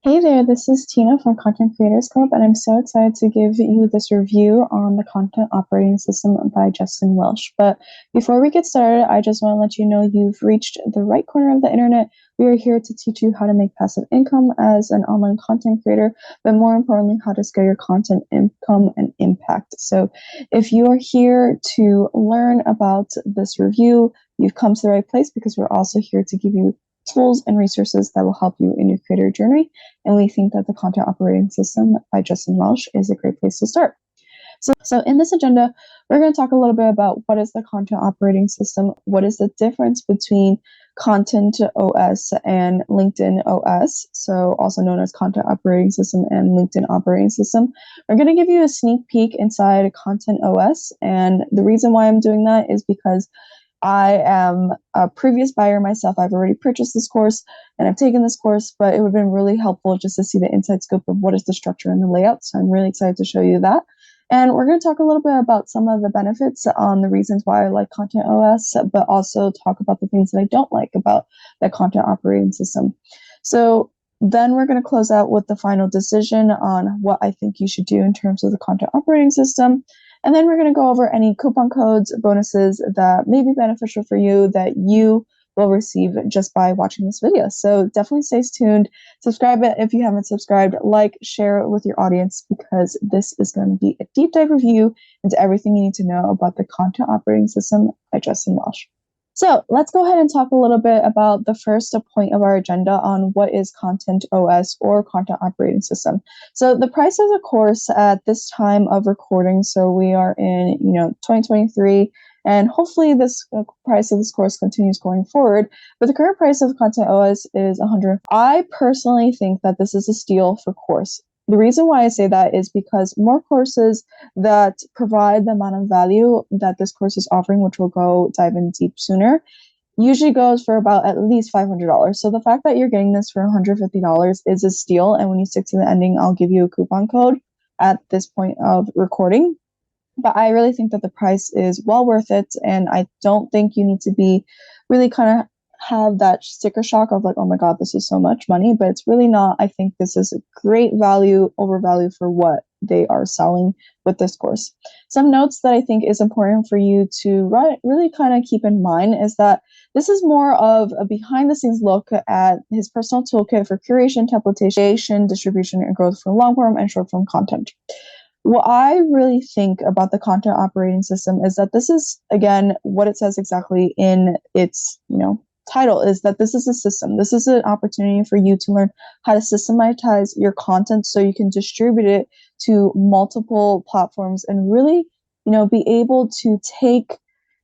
Hey there, this is Tina from Content Creators Club, and I'm so excited to give you this review on the Content Operating System by Justin Welsh. But before we get started, I just want to let you know you've reached the right corner of the internet. We are here to teach you how to make passive income as an online content creator, but more importantly, how to scale your content income and impact. So if you are here to learn about this review, you've come to the right place because we're also here to give you tools and resources that will help you in your creator journey. And we think that the Content Operating System by Justin Welsh is a great place to start. So in this agenda, we're going to talk a little bit about what is the Content Operating System, what is the difference between Content OS and LinkedIn OS, so also known as Content Operating System and LinkedIn Operating System. We're going to give you a sneak peek inside Content OS, and the reason why I'm doing that is because I am a previous buyer myself. I've already purchased this course and I've taken this course, but it would have been really helpful just to see the inside scope of what is the structure and the layout. So I'm really excited to show you that. And we're going to talk a little bit about some of the benefits on the reasons why I like Content OS, but also talk about the things that I don't like about the Content Operating System. So then we're going to close out with the final decision on what I think you should do in terms of the Content Operating System. And then we're going to go over any coupon codes, bonuses that may be beneficial for you that you will receive just by watching this video. So definitely stay tuned. Subscribe it if you haven't subscribed. Like, share it with your audience because this is going to be a deep dive review into everything you need to know about the Content Operating System by Justin Welsh. So let's go ahead and talk a little bit about the first point of our agenda on what is Content OS or Content Operating System. So the price of the course at this time of recording, so we are in 2023, and hopefully this price of this course continues going forward, but the current price of Content OS is $100. I personally think that this is a steal for course. The reason why I say that is because more courses that provide the amount of value that this course is offering, which we'll go dive in deep sooner, usually goes for about at least $500. So the fact that you're getting this for $150 is a steal. And when you stick to the ending, I'll give you a coupon code at this point of recording. But I really think that the price is well worth it. And I don't think you need to be really kind of have that sticker shock of like, oh my God, this is so much money, but it's really not. I think this is a great value over value for what they are selling with this course. Some notes that I think is important for you to really kind of keep in mind is that this is more of a behind the scenes look at his personal toolkit for curation, templatation, distribution, and growth for long form and short form content. What I really think about the Content Operating System is that this is, again, what it says exactly in its, title is that this is a system. This is an opportunity for you to learn how to systematize your content so you can distribute it to multiple platforms and really, be able to take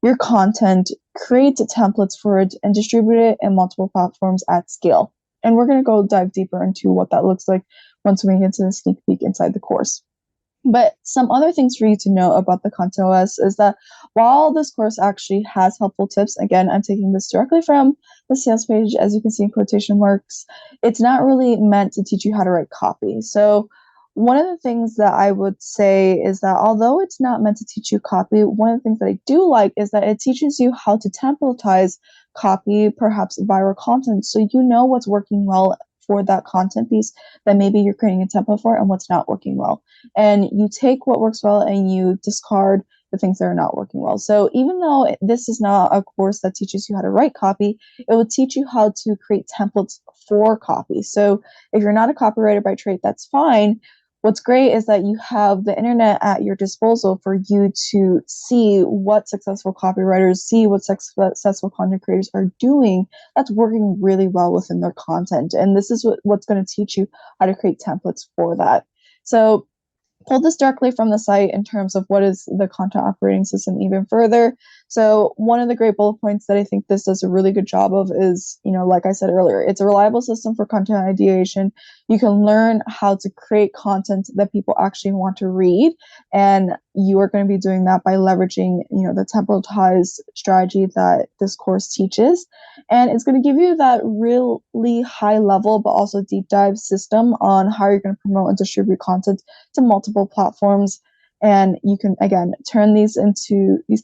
your content, create templates for it, and distribute it in multiple platforms at scale. And we're going to go dive deeper into what that looks like once we get to the sneak peek inside the course. But some other things for you to know about the Content OS is that while this course actually has helpful tips, again, I'm taking this directly from the sales page, as you can see in quotation marks, it's not really meant to teach you how to write copy. So one of the things that I would say is that although it's not meant to teach you copy, one of the things that I do like is that it teaches you how to templatize copy, perhaps viral content, so you know what's working well for that content piece that maybe you're creating a template for and what's not working well. And you take what works well and you discard the things that are not working well. So even though this is not a course that teaches you how to write copy, it will teach you how to create templates for copy. So if you're not a copywriter by trade, that's fine. What's great is that you have the internet at your disposal for you to see what successful copywriters, see what successful content creators are doing that's working really well within their content. And this is what's going to teach you how to create templates for that. So pull this directly from the site in terms of what is the Content Operating System even further. So one of the great bullet points that I think this does a really good job of is, like I said earlier, it's a reliable system for content ideation. You can learn how to create content that people actually want to read. And you are going to be doing that by leveraging, the templatized strategy that this course teaches. And it's going to give you that really high level, but also deep dive system on how you're going to promote and distribute content to multiple platforms. And you can, again, turn these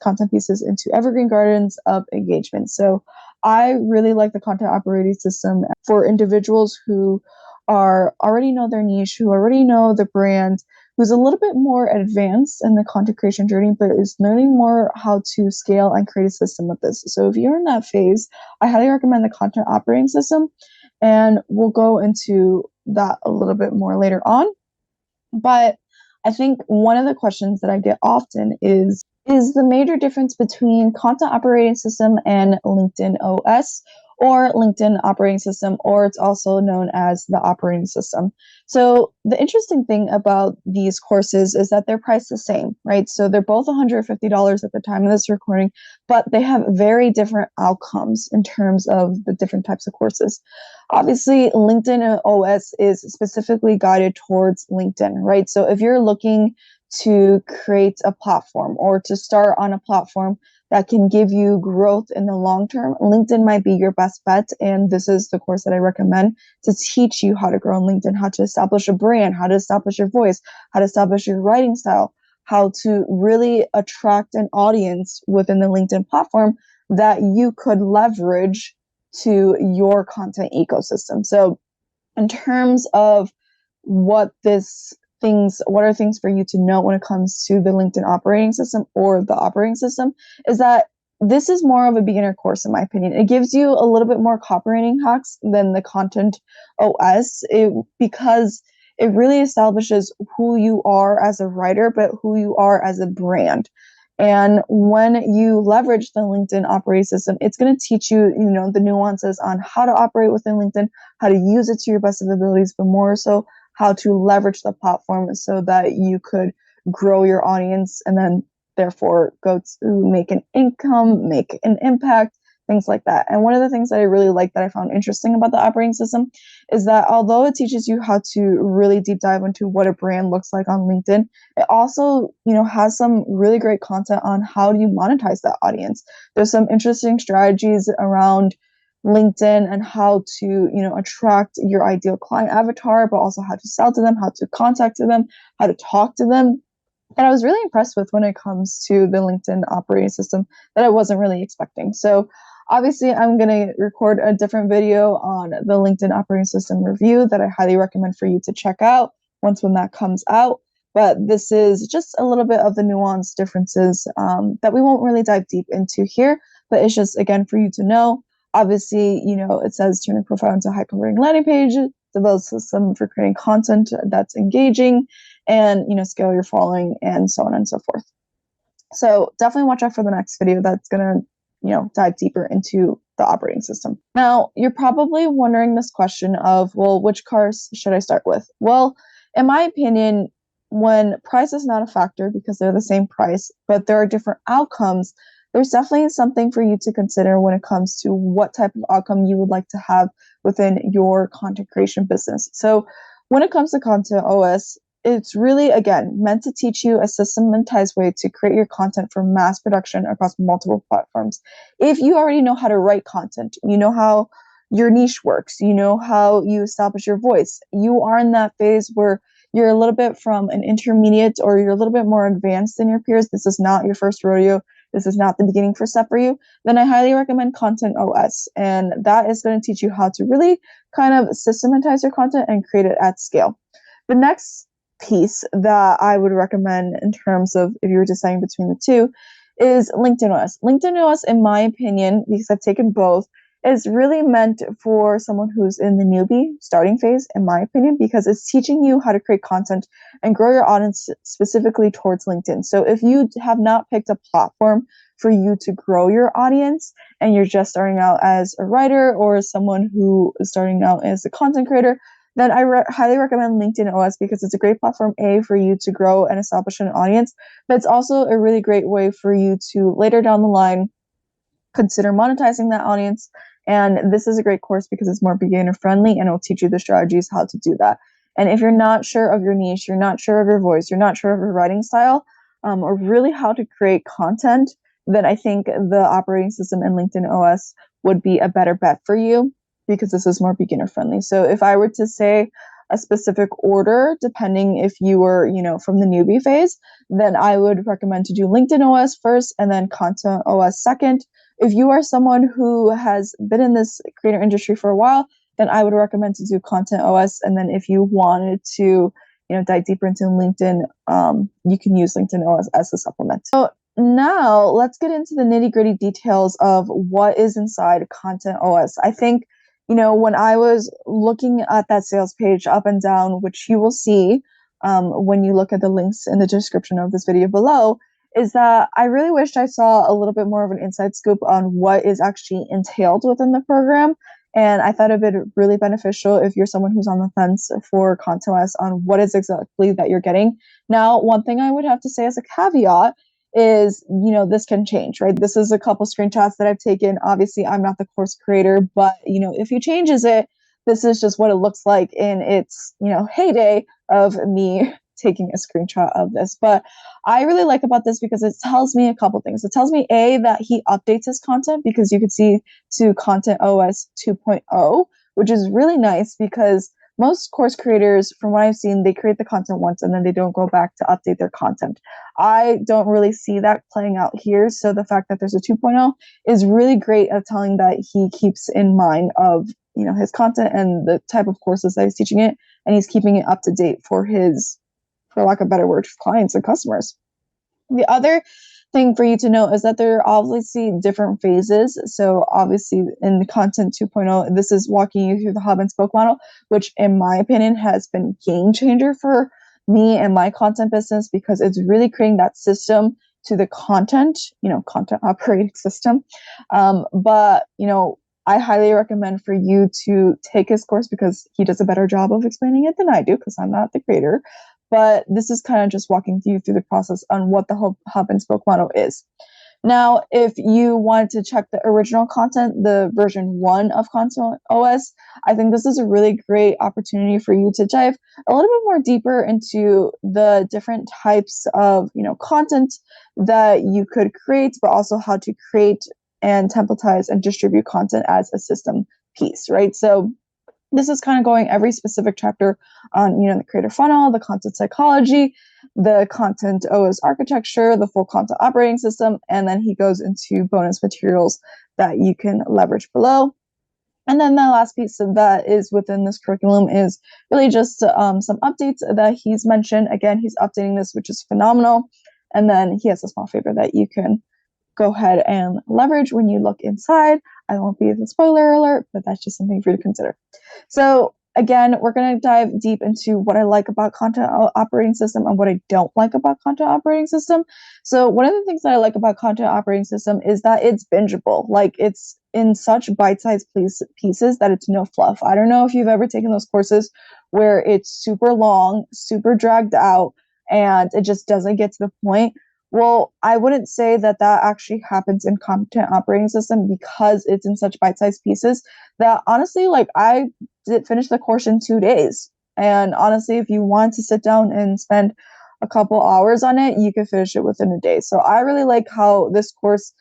content pieces into evergreen gardens of engagement. So I really like the Content Operating System for individuals who are already know their niche, who already know the brand, who's a little bit more advanced in the content creation journey, but is learning more how to scale and create a system with this. So if you're in that phase, I highly recommend the content operating system, and we'll go into that a little bit more later on. But I think one of the questions that I get often is the major difference between content operating system and LinkedIn OS, or LinkedIn operating system, or it's also known as the operating system. So the interesting thing about these courses is that they're priced the same, right? So they're both $150 at the time of this recording, but they have very different outcomes in terms of the different types of courses. Obviously, LinkedIn OS is specifically guided towards LinkedIn, right? So if you're looking to create a platform or to start on a platform that can give you growth in the long term, LinkedIn might be your best bet. And this is the course that I recommend to teach you how to grow on LinkedIn, how to establish a brand, how to establish your voice, how to establish your writing style, how to really attract an audience within the LinkedIn platform that you could leverage to your content ecosystem. So in terms of what are things for you to know when it comes to the LinkedIn operating system or the operating system, is that this is more of a beginner course, in my opinion. It gives you a little bit more copywriting hacks than the content OS, because it really establishes who you are as a writer, but who you are as a brand. And when you leverage the LinkedIn operating system, it's going to teach you, the nuances on how to operate within LinkedIn, how to use it to your best of abilities, but more so how to leverage the platform so that you could grow your audience and then therefore go to make an income, make an impact, things like that. And one of the things that I really like that I found interesting about the operating system is that although it teaches you how to really deep dive into what a brand looks like on LinkedIn, it also, has some really great content on how do you monetize that audience. There's some interesting strategies around LinkedIn and how to, attract your ideal client avatar, but also how to sell to them, how to contact them, how to talk to them. And I was really impressed with when it comes to the LinkedIn operating system that I wasn't really expecting. So obviously I'm going to record a different video on the LinkedIn operating system review that I highly recommend for you to check out when that comes out. But this is just a little bit of the nuanced differences that we won't really dive deep into here, but it's just, again, for you to know. Obviously, it says turn your profile into a high converting landing page, develop a system for creating content that's engaging, and scale your following, and so on and so forth. So definitely watch out for the next video that's gonna dive deeper into the operating system. Now, you're probably wondering this question of, well, which course should I start with? Well, in my opinion, when price is not a factor because they're the same price, but there are different outcomes, there's definitely something for you to consider when it comes to what type of outcome you would like to have within your content creation business. So when it comes to content OS, it's really, again, meant to teach you a systematized way to create your content for mass production across multiple platforms. If you already know how to write content, you know how your niche works, you know how you establish your voice, you are in that phase where you're a little bit from an intermediate or you're a little bit more advanced than your peers, this is not your first rodeo, this is not the beginning first step for you, then I highly recommend Content OS. And that is going to teach you how to really kind of systematize your content and create it at scale. The next piece that I would recommend in terms of if you're deciding between the two is LinkedIn OS. LinkedIn OS, in my opinion, because I've taken both, is really meant for someone who's in the newbie starting phase, in my opinion, because it's teaching you how to create content and grow your audience specifically towards LinkedIn. So if you have not picked a platform for you to grow your audience and you're just starting out as a writer or someone who is starting out as a content creator, then I highly recommend LinkedIn OS because it's a great platform, for you to grow and establish an audience, but it's also a really great way for you to later down the line consider monetizing that audience. And this is a great course because it's more beginner friendly and it'll teach you the strategies how to do that. And if you're not sure of your niche, you're not sure of your voice, you're not sure of your writing style, or really how to create content, then I think the operating system in LinkedIn OS would be a better bet for you because this is more beginner friendly. So if I were to say a specific order, depending if you were, from the newbie phase, then I would recommend to do LinkedIn OS first and then Content OS second. If you are someone who has been in this creator industry for a while, then I would recommend to do Content OS. And then if you wanted to, dive deeper into LinkedIn, you can use LinkedIn OS as a supplement. So now let's get into the nitty-gritty details of what is inside Content OS. I think, when I was looking at that sales page up and down, which you will see when you look at the links in the description of this video below, is that I really wished I saw a little bit more of an inside scoop on what is actually entailed within the program. And I thought it would be really beneficial if you're someone who's on the fence for ContentOS on what is exactly that you're getting. Now, one thing I would have to say as a caveat is, this can change, right? This is a couple screenshots that I've taken. Obviously, I'm not the course creator, but, if he changes it, this is just what it looks like in its, heyday of me taking a screenshot of this. But I really like about this because it tells me a couple things. It tells me that he updates his content, because you could see to Content OS 2.0, which is really nice because most course creators, from what I've seen, they create the content once and then they don't go back to update their content. I don't really see that playing out here. So the fact that there's a 2.0 is really great at telling that he keeps in mind of, his content and the type of courses that he's teaching it, and he's keeping it up to date for his, for lack of a better word, clients and customers. The other thing for you to know is that there are obviously different phases. So obviously in the Content 2.0, this is walking you through the hub and spoke model, which in my opinion has been game changer for me and my content business, because it's really creating that system to the content, content operating system. But I highly recommend for you to take his course because he does a better job of explaining it than I do, because I'm not the creator. But this is kind of just walking you through the process on what the hub and spoke model is. Now, if you want to check the original content, the version 1 of Content OS, I think this is a really great opportunity for you to dive a little bit more deeper into the different types of, content that you could create, but also how to create and templatize and distribute content as a system piece, right? So this is kind of going every specific chapter on, the creator funnel, the content psychology, the Content OS architecture, the full content operating system, and then he goes into bonus materials that you can leverage below. And then the last piece of that is within this curriculum is really just some updates that he's mentioned. Again, he's updating this, which is phenomenal. And then he has a small favor that you can go ahead and leverage when you look inside. I won't be the spoiler alert, but that's just something for you to consider. So again, we're going to dive deep into what I like about content operating system and what I don't like about content operating system. So one of the things that I like about content operating system is that it's bingeable. Like, it's in such bite-sized pieces that it's no fluff. I don't know if you've ever taken those courses where it's super long, super dragged out, and it just doesn't get to the point. Well, I wouldn't say that actually happens in content operating system, because it's in such bite-sized pieces that honestly, like, I did finish the course in 2 days. And honestly, if you want to sit down and spend a couple hours on it, you can finish it within a day. So I really like how this course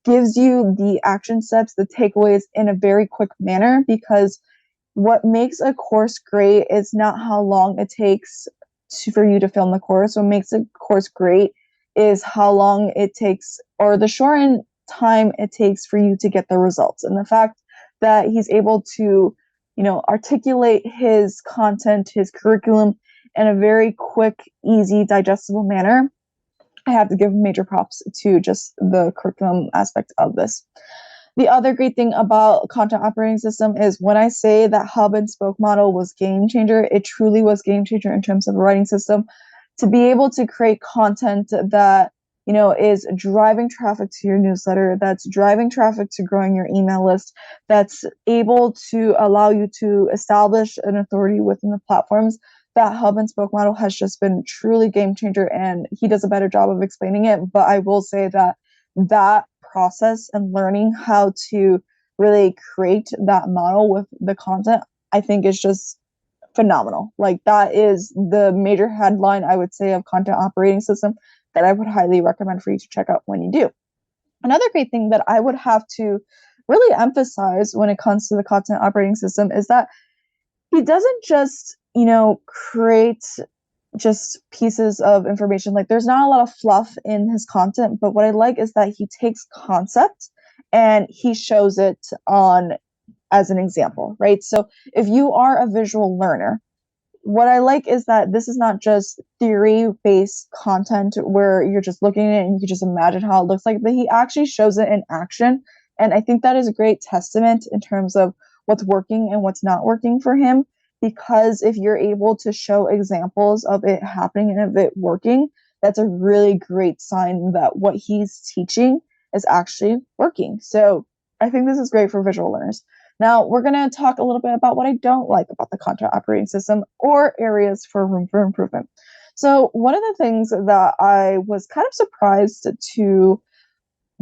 gives you the action steps, the takeaways in a very quick manner, because what makes a course great is not how long it takes for you to film the course. What makes a course great is how long it takes, or the shortened time it takes for you to get the results. And the fact that he's able to, articulate his content, his curriculum in a very quick, easy, digestible manner, I have to give major props to just the curriculum aspect of this. The other great thing about content operating system is when I say that hub and spoke model was game changer, it truly was game changer in terms of a writing system. To be able to create content that, is driving traffic to your newsletter, that's driving traffic to growing your email list, that's able to allow you to establish an authority within the platforms, that hub and spoke model has just been truly game changer, and he does a better job of explaining it. But I will say that process and learning how to really create that model with the content, I think is just phenomenal. Like, that is the major headline, I would say, of content operating system that I would highly recommend for you to check out when you do. Another great thing that I would have to really emphasize when it comes to the content operating system is that he doesn't just, create just pieces of information. Like, there's not a lot of fluff in his content, but what I like is that he takes concept and he shows it on as an example, right? So if you are a visual learner, what I like is that this is not just theory-based content where you're just looking at it and you just imagine how it looks like, but he actually shows it in action. And I think that is a great testament in terms of what's working and what's not working for him. Because if you're able to show examples of it happening and of it working, that's a really great sign that what he's teaching is actually working. So I think this is great for visual learners. Now, we're going to talk a little bit about what I don't like about the content operating system or areas for room for improvement. So, one of the things that I was kind of surprised to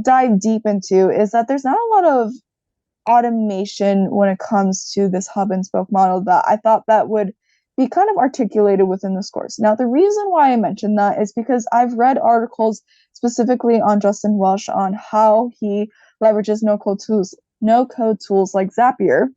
dive deep into is that there's not a lot of automation when it comes to this hub and spoke model that I thought that would be kind of articulated within this course. Now, the reason why I mentioned that is because I've read articles specifically on Justin Welsh on how he leverages no-code tools like Zapier.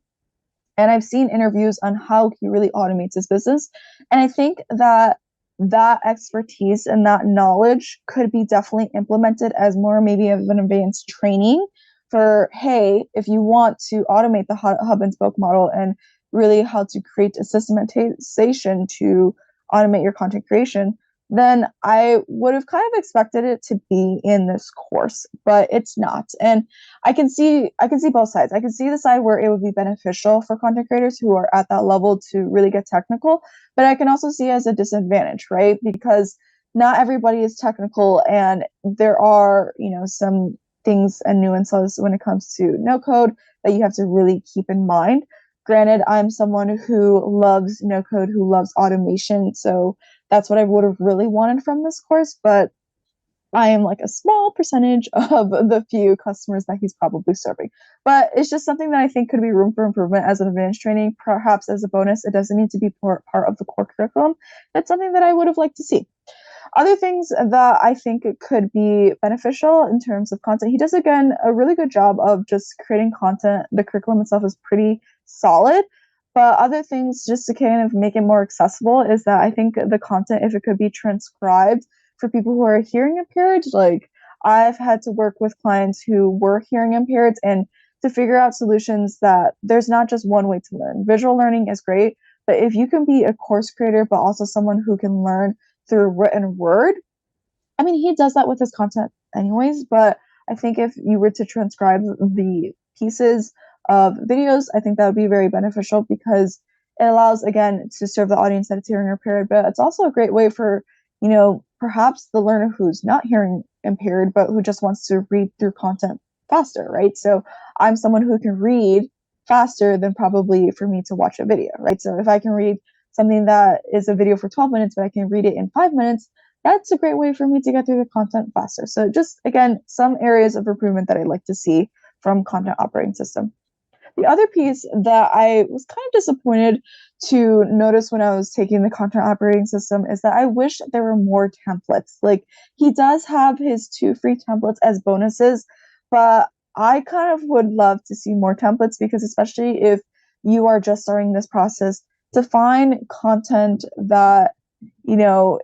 And I've seen interviews on how he really automates his business. And I think that that expertise and that knowledge could be definitely implemented as more maybe of an advanced training for, hey, if you want to automate the hub and spoke model and really how to create a systematization to automate your content creation, then I would have kind of expected it to be in this course, but it's not. And I can see both sides. I can see the side where it would be beneficial for content creators who are at that level to really get technical, but I can also see it as a disadvantage, right? Because not everybody is technical, and there are, some things and nuances when it comes to no code that you have to really keep in mind. Granted, I'm someone who loves no code, who loves automation, so that's what I would have really wanted from this course, but I am like a small percentage of the few customers that he's probably serving. But it's just something that I think could be room for improvement as an advanced training, perhaps as a bonus. It doesn't need to be part of the core curriculum. That's something that I would have liked to see. Other things that I think could be beneficial in terms of content, he does, again, a really good job of just creating content. The curriculum itself is pretty solid. But other things, just to kind of make it more accessible, is that I think the content, if it could be transcribed for people who are hearing impaired, like I've had to work with clients who were hearing impaired and to figure out solutions that there's not just one way to learn. Visual learning is great, but if you can be a course creator, but also someone who can learn through written word, I mean, he does that with his content anyways, but I think if you were to transcribe the pieces of videos, I think that would be very beneficial because it allows, again, to serve the audience that is hearing impaired, but it's also a great way for, perhaps the learner who's not hearing impaired, but who just wants to read through content faster, right? So I'm someone who can read faster than probably for me to watch a video, right? So if I can read something that is a video for 12 minutes, but I can read it in 5 minutes, that's a great way for me to get through the content faster. So just, again, some areas of improvement that I'd like to see from content operating system. The other piece that I was kind of disappointed to notice when I was taking the content operating system is that I wish there were more templates. Like, he does have his 2 free templates as bonuses, but I kind of would love to see more templates because, especially if you are just starting this process, to find content that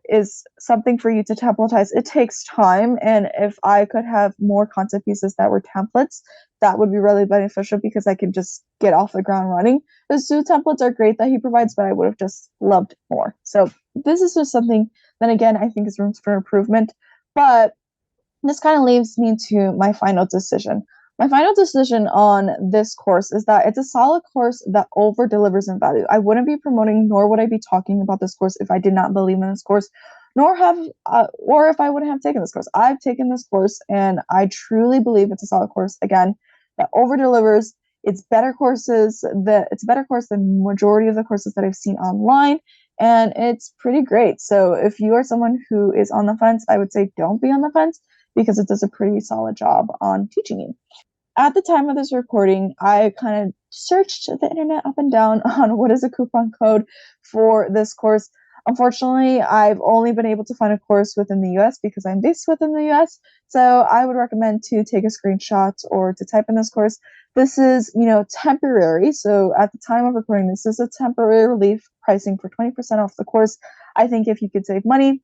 is something for you to templatize, it takes time. And if I could have more content pieces that were templates, that would be really beneficial because I could just get off the ground running. Those 2 templates are great that he provides, but I would have just loved more. So this is just something that, again, I think is room for improvement. But this kind of leaves me to my final decision. My final decision on this course is that it's a solid course that over delivers in value. I wouldn't be promoting, nor would I be talking about this course if I did not believe in this course, or if I wouldn't have taken this course. I've taken this course and I truly believe it's a solid course, again, that over delivers. It's a better course than majority of the courses that I've seen online, and it's pretty great. So if you are someone who is on the fence, I would say don't be on the fence because it does a pretty solid job on teaching you. At the time of this recording, I kind of searched the internet up and down on what is a coupon code for this course. Unfortunately, I've only been able to find a course within the US because I'm based within the US. So I would recommend to take a screenshot or to type in this course. This is, temporary. So at the time of recording, this is a temporary relief pricing for 20% off the course. I think if you could save money,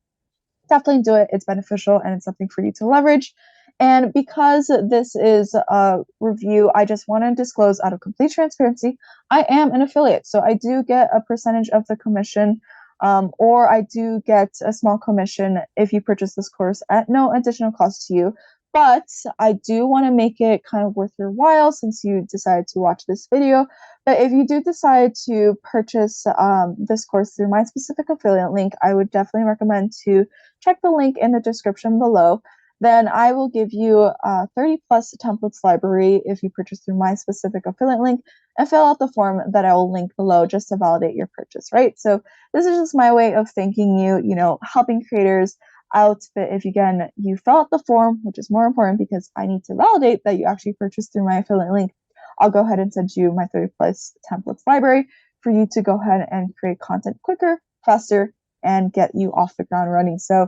definitely do it. It's beneficial and it's something for you to leverage. And because this is a review, I just want to disclose out of complete transparency, I am an affiliate. So I do get a percentage of the commission, or I do get a small commission if you purchase this course at no additional cost to you. But I do want to make it kind of worth your while since you decided to watch this video. But if you do decide to purchase this course through my specific affiliate link, I would definitely recommend to check the link in the description below. Then I will give you a 30 plus templates library if you purchase through my specific affiliate link, and fill out the form that I will link below just to validate your purchase, right? So this is just my way of thanking you, helping creators out. But if again, you fill out the form, which is more important because I need to validate that you actually purchased through my affiliate link, I'll go ahead and send you my 30 plus templates library for you to go ahead and create content quicker, faster, and get you off the ground running. So